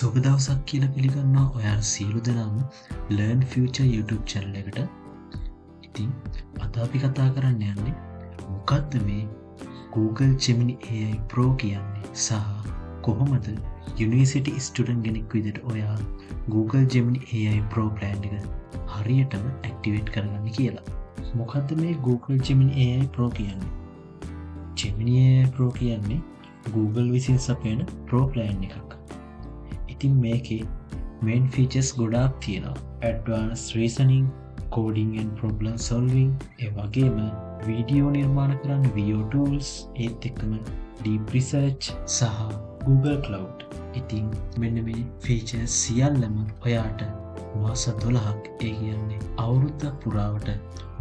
සුබ දවසක් කියලා පිළිගන්නවා ඔයාලා සියලු දෙනාම Learn Future YouTube channel එකට. ඉතින් අද අපි කතා කරන්න යන්නේ මොකක්ද මේ Google Gemini AI Pro කියන්නේ සහ කොහොමද University student කෙනෙක් විදිහට ඔයා Google Gemini AI Pro plan එක හරියටම activate කරගන්න කියලා. මොකක්ද මේ Google Gemini AI Pro කියන්නේ? Gemini AI Pro කියන්නේ Google විසින් සපයන Pro plan එකක්. ඉතින් මේකේ main features ගොඩාක් තියෙනවා. Advanced reasoning, coding and problem solving, ඒ වගේම වීඩියෝ නිර්මාණ කරන්න VO tools, ඒත් එක්කම deep research සහ Google Cloud. ඉතින් මෙන්න මේ features සියල්ලම ඔයාට මාස 12ක් ඒ කියන්නේ අවුරුද්දක් පුරාවට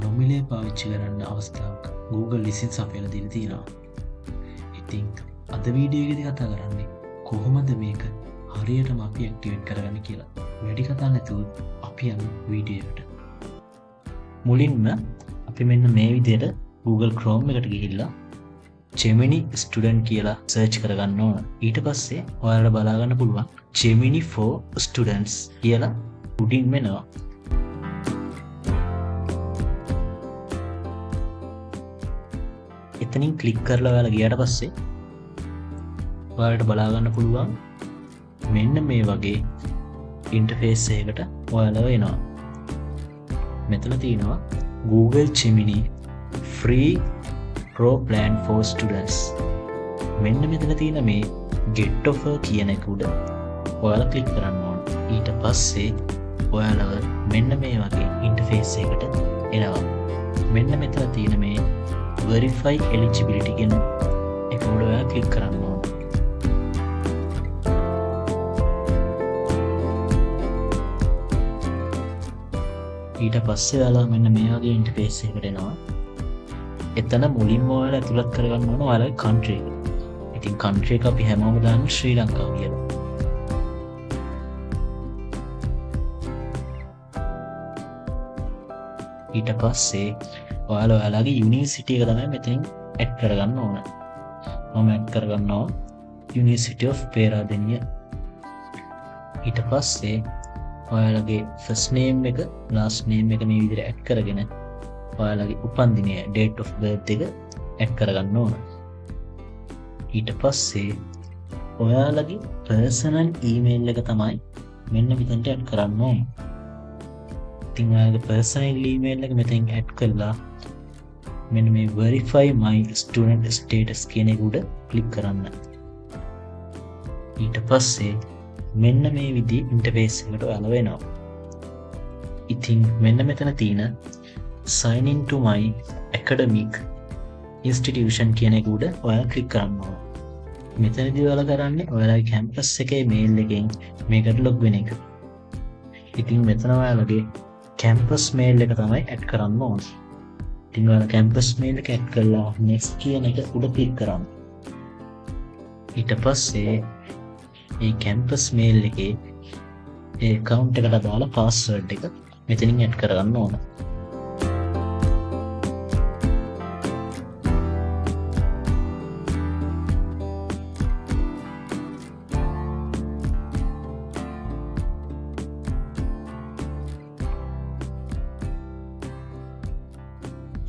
නොමිලේ පාවිච්චි කරන්න අවස්ථාවක් Google විසින් සපයලා දීලා තියෙනවා. ඉතින් අද වීඩියෝ එකේදී කතා කරන්නේ කොහොමද මේක හරියටම අපි ඇක්ටිවේට් කරගන්න කියලා. වැඩි කතා නැතුව අපි යමු වීඩියෝ එකට. මුලින්ම අපි මෙන්න මේ විදිහට Google Chrome එකට ගිහිල්ලා Gemini student කියලා search කරගන්න ඕන. ඊට පස්සේ ඔයාලට බලා ගන්න පුළුවන් Gemini for students කියලා උඩින් වෙනවා. එතනින් ක්ලික් කරලා ඔයාලා ගියාට පස්සේ ඔයාලට බලා ගන්න පුළුවන් මෙන්න මේ වගේ ඉන්ටර්ෆේස් එකකට ඔයාලව එනවා. මෙතන තියෙනවා Google Gemini Free Pro Plan for Students. මෙන්න මෙතන තියෙන මේ Get Offer කියන එක උඩ ඔයාලා ක්ලික් කරන්න ඕන. ඊට පස්සේ ඔයාලව මෙන්න මේ වගේ ඉන්ටර්ෆේස් එකකට එනවා. මෙන්න මෙතන තියෙන මේ Verify Eligibility කියන එක උඩ ඔයාලා ක්ලික් කරන්න ඕන. ඊට පස්සේ ඔයාලා මෙන්න මේ වගේ ඉන්ටර්ෆේස් එකකට එනවා. එතන මුලින්ම ඔයාලා ඇතුළත් කරගන්න ඕන ඔයාලගේ country එක. ඉතින් country එක අපි හැමෝම දාන්නේ ශ්‍රී ලංකාව කියලා. ඊට පස්සේ ඔයාලා ඔයාලගේ university එක තමයි මෙතනින් add කරගන්න ඕන. මම add කරගන්නවා University of Peradeniya. ඊට පස්සේ ඔයාලගේ first name එක last name එක මේ විදිහට add කරගෙන ඔයාලගේ උපන්දිනය date of birth එක add කරගන්න ඕන. ඊට පස්සේ ඔයාලගේ personal email එක තමයි මෙන්න මෙතනට add කරන්න ඕන. ඉතින් ඔයාලගේ personal email එක මෙතෙන් add කරලා මෙන්න මේ verify my student status කියන එක උඩ click කරන්න. ඊට පස්සේ මෙන්න මේ විදිහේ ඉන්ටර්ෆේස් එකකට ඔයාලා වෙනවා. ඉතින් මෙන්න මෙතන තියෙන sign in to my academic institution කියන එක උඩ ඔයාලා ක්ලික් කරන්න ඕන. මෙතනදී ඔයාලා කරන්නේ ඔයාලගේ කැම්පස් එකේ මේල් එකෙන් මේකට ලොග් වෙන එක. ඉතින් මෙතන ඔයාලගේ කැම්පස් මේල් එක තමයි ඇඩ් කරන්න ඕන. ඉතින් ඔයාලා කැම්පස් මේල් එක ඇඩ් කරලා next කියන එක උඩ ක්ලික් කරන්න. ඊට පස්සේ ඒ කැම්පස් මේල් එකේ ඒ account එකට දාලා password එක මෙතනින් add කරගන්න ඕන.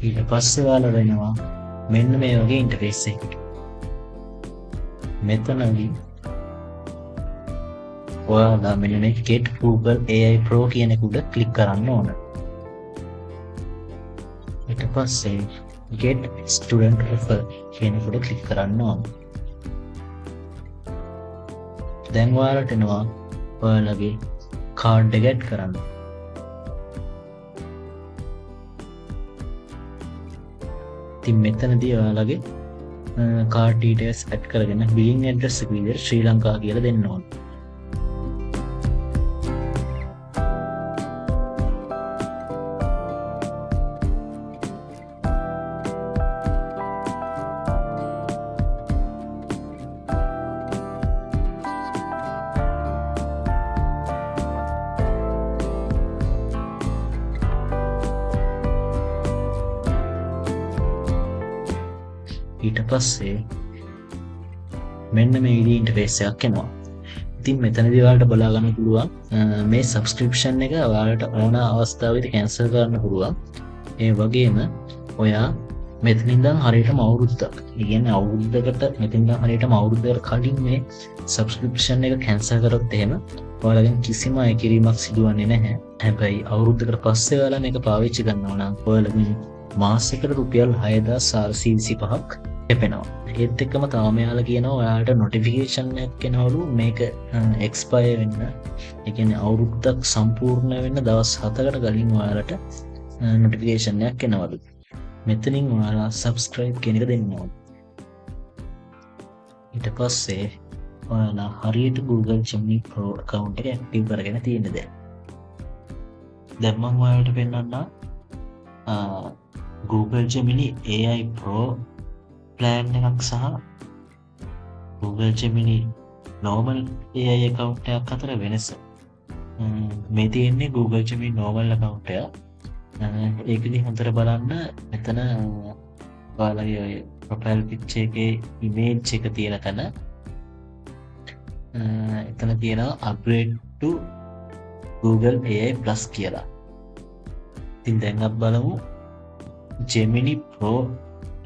ඊට පස්සේ ඔයාලා වෙනවා මෙන්න මේ වගේ ඉන්ටර්ෆේස් එකකට. මෙතනදී ඔයාලා මෙන්න මේ Get Google AI Pro කියන එක උඩ ක්ලික් කරන්න ඕන. ඊට පස්සේ Get Student Offer කියන එක උඩ ක්ලික් කරන්න ඕන. දැන් ඔයාලට එනවා ඔයාලගේ කාඩ් එක ඇඩ් කරන්න. ඉතින් මෙතනදී ඔයාලගේ කාඩ් details ඇඩ් කරගෙන billing address එක විදිහට ශ්‍රී ලංකාව කියලා දෙන්න ඕන. ඊට පස්සේ මෙන්න මේ විදිහේ ඉන්ටර්ෆේස් එකක් එනවා. ඉතින් මෙතනදී ඔයාලට බලා ගන්න පුළුවන් මේ සබ්ස්ක්‍රිප්ෂන් එක ඔයාලට ඕන අවස්ථාවකදී කැන්සල් කරන්න පුළුවන්. ඒ වගේම ඔයා මෙතනින් ඉඳන් හරියටම අවුරුද්දක්, ඒ කියන්නේ අවුරුද්දකට මෙතනින් ඉඳන් හරියටම අවුරුද්දකට කලින් මේ සබ්ස්ක්‍රිප්ෂන් එක කැන්සල් කරොත් එහෙම ඔයාලගෙන් කිසිම අය කිරීමක් සිදුවන්නේ නැහැ. හැබැයි අවුරුද්දකට පස්සේ ඔයාලා මේක පාවිච්චි කරනවා නම් ඔයාලගෙන් මාසෙකට රුපියල් 6425ක් කැපෙනවා. ඒත් එක්කම තාම යාලා කියනවා ඔයාලට නොටිෆිකේෂන් එකක් එනවලු මේක එක්ස්පයර් වෙන්න. ඒ කියන්නේ අවුරුද්දක් සම්පූර්ණ වෙන්න දවස් 7කට කලින් ඔයාලට නොටිෆිකේෂන් එකක් එනවලු. මෙතනින් ඔයාලා subscribe කියන එක දෙන්න ඕනේ. ඊට පස්සේ ඔයාලා හරියට Google Gemini Pro account එක active කරගෙන තියෙන්න දැන්. දැන් මම ඔයාලට පෙන්නන්නම් Google Gemini AI Pro plan එකක් සහ Google Gemini normal AI account එකක් අතර වෙනස. මේ තියෙන්නේ Google Gemini normal account එක. ඒකදී හොඳට බලන්න මෙතන ඔයාලගේ ප්‍රොෆයිල් පික්චර් එකේ ඉමේජ් එක තියෙන තැන එතන තියෙනවා upgrade to Google AI Plus කියලා. ඉතින් දැන් අපි බලමු Gemini Pro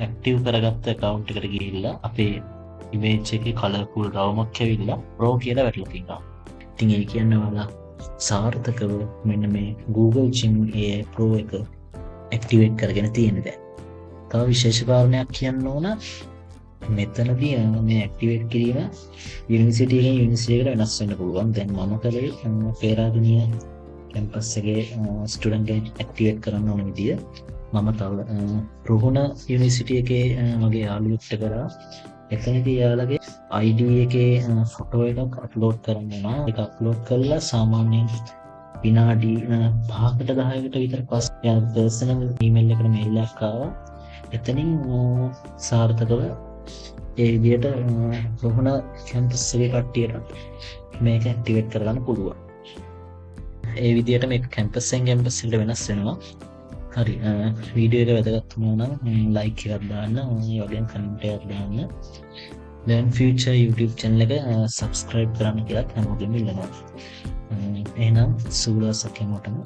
active කරගත්ත account එකට ගිහිල්ලා අපේ image එකේ colourful රවුමක් ඇවිල්ලා Pro කියලා වැටලා තියෙනවා. ඉතින් ඒ කියන්නේ ඔයාලා සාර්ථකව මෙන්න මේ Google Gemini AI Pro එක activate කරගෙන තියෙන දැන්. තව විශේෂ කාරණයක් කියන්න ඕන මෙතනදී මේ activate කිරීම යුනිවර්සිටි එකෙන් යුනිවර්සිටි එකට වෙනස් වෙන්න පුළුවන්. දැන් මම කලේ පේරාදෙණිය කැම්පස් එකේ ස්ටුඩන්ට් කෙනෙක් activate කරන්න ඕන විදිය මම තව රුහුණ යුනිවර්සිටි එකේ මගේ යාළුවෙක්ට කරා. එතනදී යාළුවගේ ID එකේ ෆොටෝ එකක් අප්ලෝඩ් කරන්න ඕන. ඒක අප්ලෝඩ් කරලා සාමාන්‍යයෙන් විනාඩි 5කට 10කට විතර පස්සේ යාළුවා පර්සනල් ඊමේල් එකට මේල් එකක් ආවා. එතනින් සාර්ථකව ඒ විදිහට රුහුණ කැම්පස් එකේ කට්ටියට මේක ඇක්ටිවේට් කරගන්න පුළුවන්. ඒ විදිහට මේක කැම්පස් එකෙන් කැම්පස් එකට වෙනස් වෙනවා. හරි වීඩියෝ එක වැදගත් වුණා නම් ලයික් එකක් දාන්න, ඒ වගේම කමෙන්ට් එකක් දාන්න. Learn Future YouTube channel එක subscribe කරන්න කියලා හැමෝගෙම ඉල්ලනවා. එහෙනම් සුබ දවසක් හැමෝටම.